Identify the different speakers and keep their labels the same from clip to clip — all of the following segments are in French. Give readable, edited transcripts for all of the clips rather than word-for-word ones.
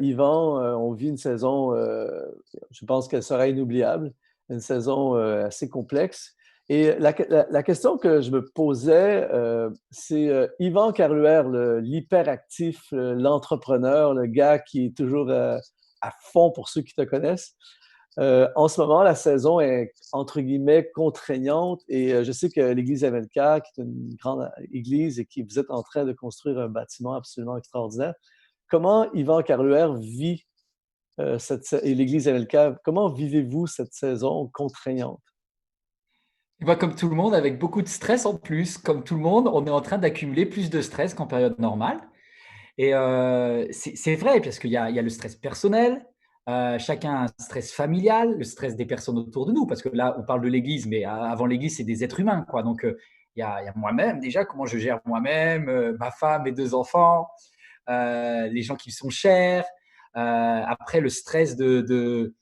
Speaker 1: Yvan, on vit une saison, je pense qu'elle sera inoubliable, une saison assez complexe. Et la question que je me posais, c'est Yvan Carluère, l'hyperactif, l'entrepreneur, le gars qui est toujours à fond pour ceux qui te connaissent. En ce moment, la saison est entre guillemets contraignante et je sais que l'Église MLK, qui est une grande église et qui vous êtes en train de construire un bâtiment absolument extraordinaire. Comment Yvan Carluère vit et l'Église MLK, comment vivez-vous cette saison contraignante?
Speaker 2: Et bah, comme tout le monde, avec beaucoup de stress en plus. Comme tout le monde, on est en train d'accumuler plus de stress qu'en période normale. Et c'est vrai, parce qu'il y a le stress personnel, chacun a un stress familial, le stress des personnes autour de nous, parce que là, on parle de l'Église, mais avant l'Église, c'est des êtres humains, quoi. Donc, il y a moi-même déjà, comment je gère moi-même, ma femme, mes deux enfants, les gens qui me sont chers. Après, le stress du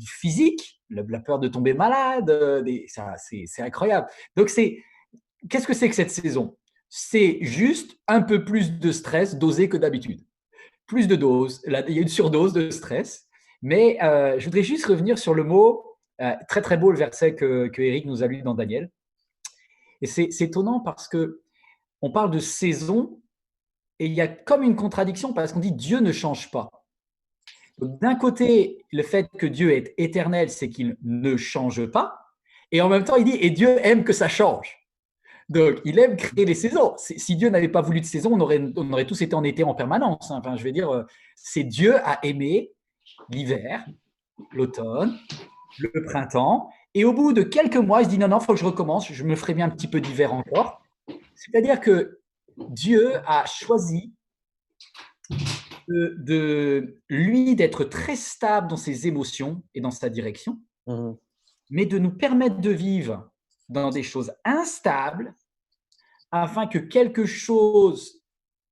Speaker 2: physique, la peur de tomber malade, ça, c'est incroyable. Donc, qu'est-ce que c'est que cette saison? C'est juste un peu plus de stress dosé que d'habitude. Plus de doses. Là, il y a une surdose de stress. Mais je voudrais juste revenir sur le mot, très très beau le verset que Eric nous a lu dans Daniel. Et c'est étonnant parce que on parle de saison et il y a comme une contradiction parce qu'on dit Dieu ne change pas. Donc, d'un côté, le fait que Dieu est éternel, c'est qu'il ne change pas. Et en même temps, il dit et Dieu aime que ça change. Donc, il aime créer les saisons. Si Dieu n'avait pas voulu de saison, on aurait tous été en été en permanence. Enfin, je veux dire, c'est Dieu a aimé l'hiver, l'automne, le printemps. Et au bout de quelques mois, il se dit non, non, il faut que je recommence. Je me ferai bien un petit peu d'hiver encore. C'est-à-dire que Dieu a choisi lui d'être très stable dans ses émotions et dans sa direction,
Speaker 1: Mhm.
Speaker 2: mais de nous permettre de vivre dans des choses instables afin que quelque chose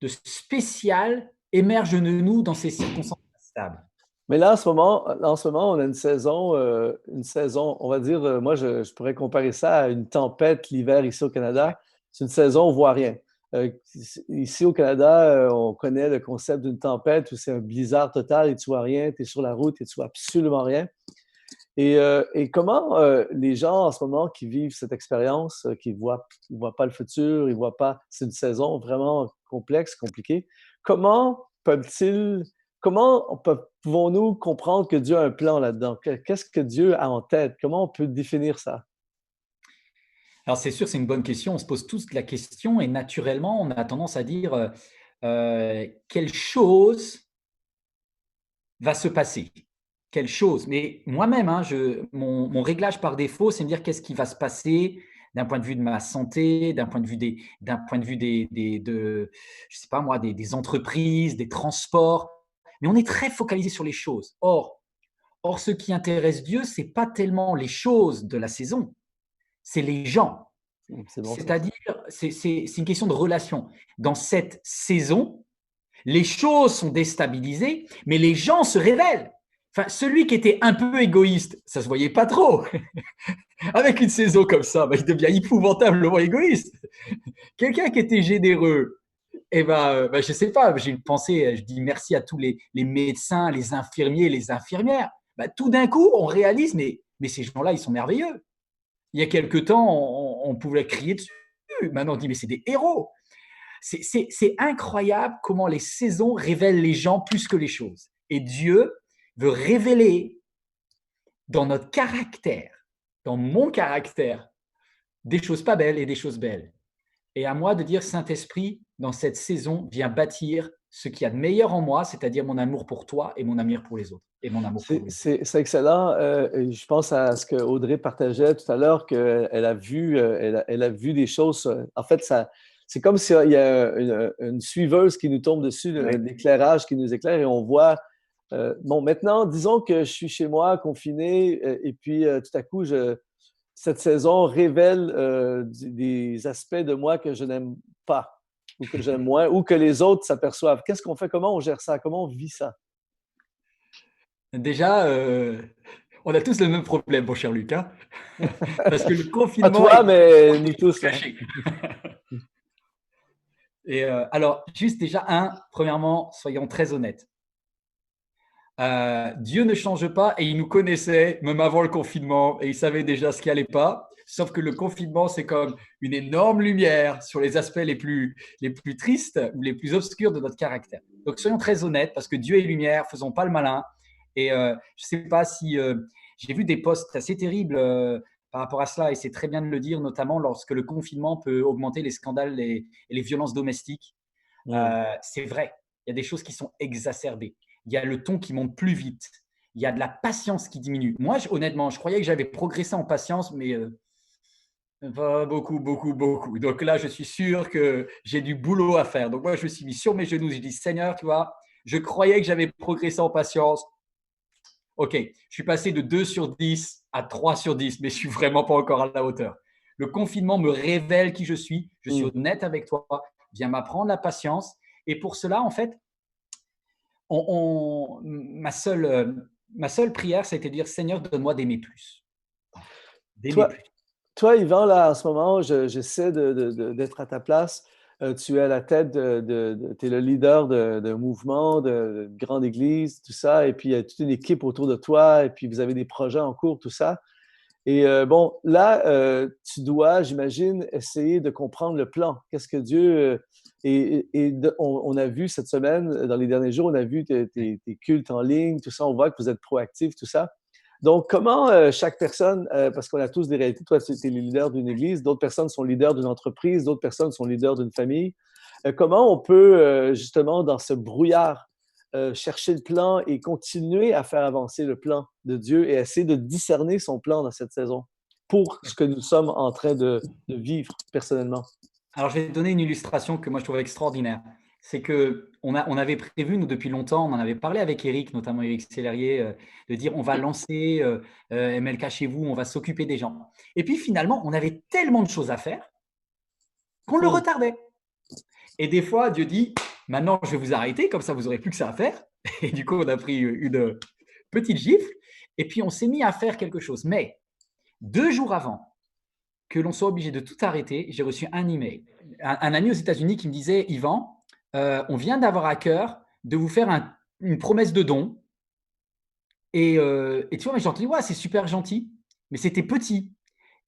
Speaker 2: de spécial émerge de nous dans ces circonstances instables.
Speaker 1: Mais là, en ce moment, on a une saison, on va dire, moi, je pourrais comparer ça à une tempête l'hiver ici au Canada. C'est une saison où on voit rien. Ici au Canada, on connaît le concept d'une tempête où c'est un blizzard total et tu vois rien, tu es sur la route et tu vois absolument rien. Et comment les gens en ce moment qui vivent cette expérience, qui voient pas le futur, ils voient pas, c'est une saison vraiment complexe, compliquée. Comment peuvent-ils, pouvons-nous comprendre que Dieu a un plan là-dedans? Qu'est-ce que Dieu a en tête? Comment on peut définir ça?
Speaker 2: Alors c'est sûr, c'est une bonne question. On se pose tous la question et naturellement, on a tendance à dire quelle chose va se passer. Quelle chose. Mais moi-même, hein, mon réglage par défaut, c'est me dire qu'est-ce qui va se passer d'un point de vue de ma santé, d'un point de vue je sais pas moi, des entreprises, des transports. Mais on est très focalisé sur les choses. Or, ce qui intéresse Dieu, c'est pas tellement les choses de la saison, c'est les gens.
Speaker 1: C'est bon ça.
Speaker 2: C'est-à-dire, c'est une question de relation. Dans cette saison, les choses sont déstabilisées, mais les gens se révèlent. Enfin, celui qui était un peu égoïste, ça se voyait pas trop. Avec une saison comme ça, bah, il devient épouvantablement égoïste. Quelqu'un qui était généreux, eh ben, je sais pas, j'ai une pensée, je dis merci à tous les médecins, les infirmiers, les infirmières. Bah, tout d'un coup, on réalise, mais ces gens-là, ils sont merveilleux. Il y a quelque temps, on pouvait crier dessus. Maintenant, on dit, mais c'est des héros. C'est incroyable comment les saisons révèlent les gens plus que les choses. Et Dieu veut révéler dans notre caractère, dans mon caractère, des choses pas belles et des choses belles. Et à moi de dire, Saint-Esprit, dans cette saison, viens bâtir ce qu'il y a de meilleur en moi, c'est-à-dire mon amour pour toi et mon amour pour les autres, et mon amour pour
Speaker 1: C'est
Speaker 2: lui.
Speaker 1: c'est- c'est excellent. Et je pense à ce que Audrey partageait tout à l'heure, elle a vu des choses. En fait, c'est comme s'il y a une suiveuse qui nous tombe dessus,
Speaker 2: Ouais.
Speaker 1: l'éclairage qui nous éclaire et on voit. Bon, maintenant, disons que je suis chez moi, confiné, et puis tout à coup, cette saison révèle des aspects de moi que je n'aime pas, ou que j'aime moins, ou que les autres s'aperçoivent. Qu'est-ce qu'on fait? Comment on gère ça? Comment on vit ça?
Speaker 2: Déjà, on a tous le même problème, mon cher Lucas, parce que le
Speaker 1: Pas
Speaker 2: confinement
Speaker 1: toi,
Speaker 2: est
Speaker 1: mais nous tous, là.
Speaker 2: caché. Et alors, juste déjà, premièrement, soyons très honnêtes. Dieu ne change pas et il nous connaissait même avant le confinement et il savait déjà ce qui allait pas. Sauf que le confinement, c'est comme une énorme lumière sur les aspects les plus tristes ou les plus obscurs de notre caractère. Donc, soyons très honnêtes parce que Dieu est lumière, faisons pas le malin. Et je ne sais pas si j'ai vu des posts assez terribles par rapport à cela et c'est très bien de le dire, notamment lorsque le confinement peut augmenter les scandales et les violences domestiques.
Speaker 1: Hmm.
Speaker 2: C'est vrai, il y a des choses qui sont exacerbées. Il y a le ton qui monte plus vite. Il y a de la patience qui diminue. Moi, honnêtement, je croyais que j'avais progressé en patience, mais pas beaucoup, beaucoup, beaucoup. Donc là, je suis sûr que j'ai du boulot à faire. Donc moi, je me suis mis sur mes genoux. J'ai dit, Seigneur, tu vois, je croyais que j'avais progressé en patience. OK, je suis passé de 2 sur 10 à 3 sur 10, mais je suis vraiment pas encore à la hauteur. Le confinement me révèle qui je suis. Je suis
Speaker 1: Hmm.
Speaker 2: honnête avec toi. Viens m'apprendre la patience. Et pour cela, en fait, ma seule prière, c'était de dire Seigneur, donne-moi d'aimer plus. Voilà. D'aimer
Speaker 1: Toi,
Speaker 2: plus.
Speaker 1: Toi, Yvan, là, en ce moment, j'essaie d'être à ta place. Tu es à la tête tu es le leader d'un mouvement, de grande église, tout ça, et puis il y a toute une équipe autour de toi, et puis vous avez des projets en cours, tout ça. Et bon, là, tu dois, j'imagine, essayer de comprendre le plan. Qu'est-ce que Dieu... on a vu cette semaine, dans les derniers jours, on a vu tes cultes en ligne, tout ça, on voit que vous êtes proactifs, tout ça. Donc, comment chaque personne, parce qu'on a tous des réalités, toi, tu es le leader d'une église, d'autres personnes sont leaders d'une entreprise, d'autres personnes sont leaders d'une famille. Comment on peut, justement, dans ce brouillard, chercher le plan et continuer à faire avancer le plan de Dieu et essayer de discerner son plan dans cette saison pour ce que nous sommes en train de vivre personnellement?
Speaker 2: Alors, je vais te donner une illustration que moi je trouve extraordinaire. C'est que on avait prévu, nous, depuis longtemps, on en avait parlé avec Eric, notamment Eric Sellerier, de dire on va lancer MLK chez vous, on va s'occuper des gens. Et puis finalement, on avait tellement de choses à faire qu'on le
Speaker 1: Hmm.
Speaker 2: retardait. Et des fois, Dieu dit maintenant, je vais vous arrêter, comme ça, vous n'aurez plus que ça à faire. Et du coup, on a pris une petite gifle et puis on s'est mis à faire quelque chose. Mais 2 jours avant que l'on soit obligé de tout arrêter, j'ai reçu un email. Un ami aux États-Unis qui me disait Yvan, on vient d'avoir à cœur de vous faire une promesse de don. Et tu vois, mais j'ai entendu, ouais, c'est super gentil, mais c'était petit.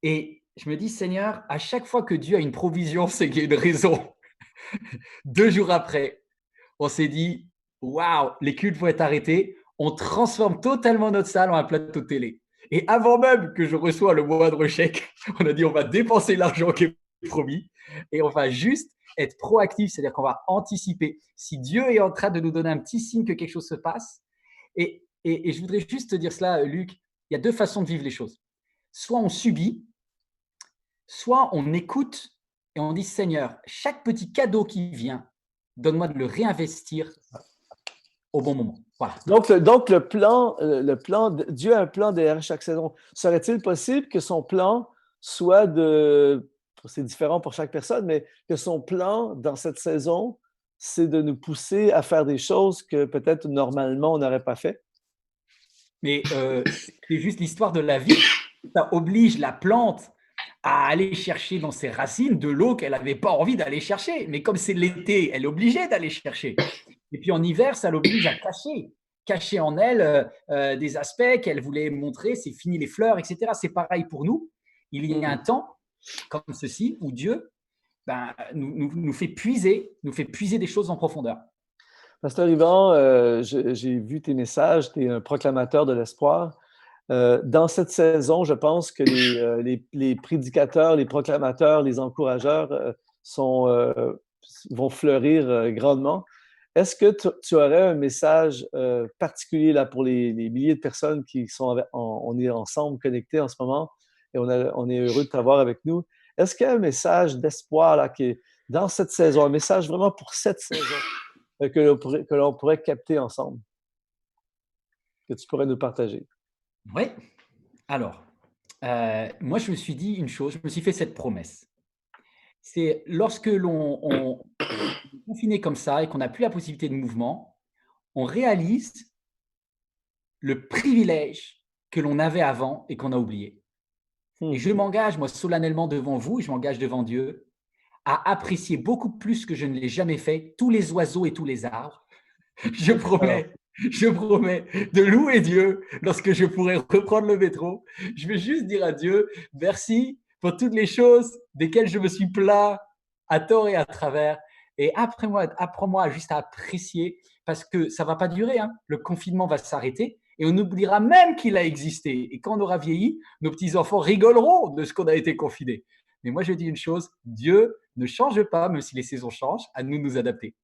Speaker 2: Et je me dis, Seigneur, à chaque fois que Dieu a une provision, c'est qu'il y a une raison. 2 jours après, on s'est dit, waouh, les cultes vont être arrêtés. On transforme totalement notre salle en un plateau de télé. Et avant même que je reçois le moindre chèque, on a dit, on va dépenser l'argent qui est promis et on va juste être proactif, c'est-à-dire qu'on va anticiper. Si Dieu est en train de nous donner un petit signe que quelque chose se passe, et je voudrais juste te dire cela, Luc, il y a 2 façons de vivre les choses. Soit on subit, soit on écoute et on dit, Seigneur, chaque petit cadeau qui vient, donne-moi de le réinvestir au bon moment. Voilà.
Speaker 1: Donc le plan, Dieu a un plan derrière chaque saison. Serait-il possible que son plan soit c'est différent pour chaque personne, mais que son plan dans cette saison, c'est de nous pousser à faire des choses que peut-être normalement on n'aurait pas fait?
Speaker 2: Mais c'est juste l'histoire de la vie. Ça oblige la plante à aller chercher dans ses racines de l'eau qu'elle n'avait pas envie d'aller chercher. Mais comme c'est l'été, elle est obligée d'aller chercher. Et puis en hiver, ça l'oblige à cacher en elle des aspects qu'elle voulait montrer. C'est fini les fleurs, etc. C'est pareil pour nous. Il y a un
Speaker 1: Hmm.
Speaker 2: temps comme ceci où Dieu nous fait puiser des choses en profondeur.
Speaker 1: Pasteur Yvan, j'ai vu tes messages, tu es un proclamateur de l'espoir. Dans cette saison, je pense que les prédicateurs, les proclamateurs, les encourageurs sont, vont fleurir grandement. Est-ce que tu aurais un message particulier là, pour les milliers de personnes qui sont on est ensemble connectés en ce moment et on est heureux de t'avoir avec nous? Est-ce qu'il y a un message d'espoir là, qui est dans cette saison, un message vraiment pour cette saison que l'on pourrait capter ensemble, que tu pourrais nous partager?
Speaker 2: Oui. Alors, moi, je me suis dit une chose, je me suis fait cette promesse. C'est lorsque on est confiné comme ça et qu'on n'a plus la possibilité de mouvement, on réalise le privilège que l'on avait avant et qu'on a oublié. Et
Speaker 1: Hmm.
Speaker 2: je m'engage, moi, solennellement devant vous, je m'engage devant Dieu, à apprécier beaucoup plus que je ne l'ai jamais fait tous les oiseaux et tous les arbres. Je
Speaker 1: Alors,
Speaker 2: promets Je promets de louer Dieu lorsque je pourrai reprendre le métro. Je vais juste dire à Dieu, merci pour toutes les choses desquelles je me suis plaint à tort et à travers. Et apprends-moi juste à apprécier parce que ça ne va pas durer. Hein. Le confinement va s'arrêter et on oubliera même qu'il a existé. Et quand on aura vieilli, nos petits-enfants rigoleront de ce qu'on a été confinés. Mais moi, je dis une chose, Dieu ne change pas, même si les saisons changent, à nous nous adapter.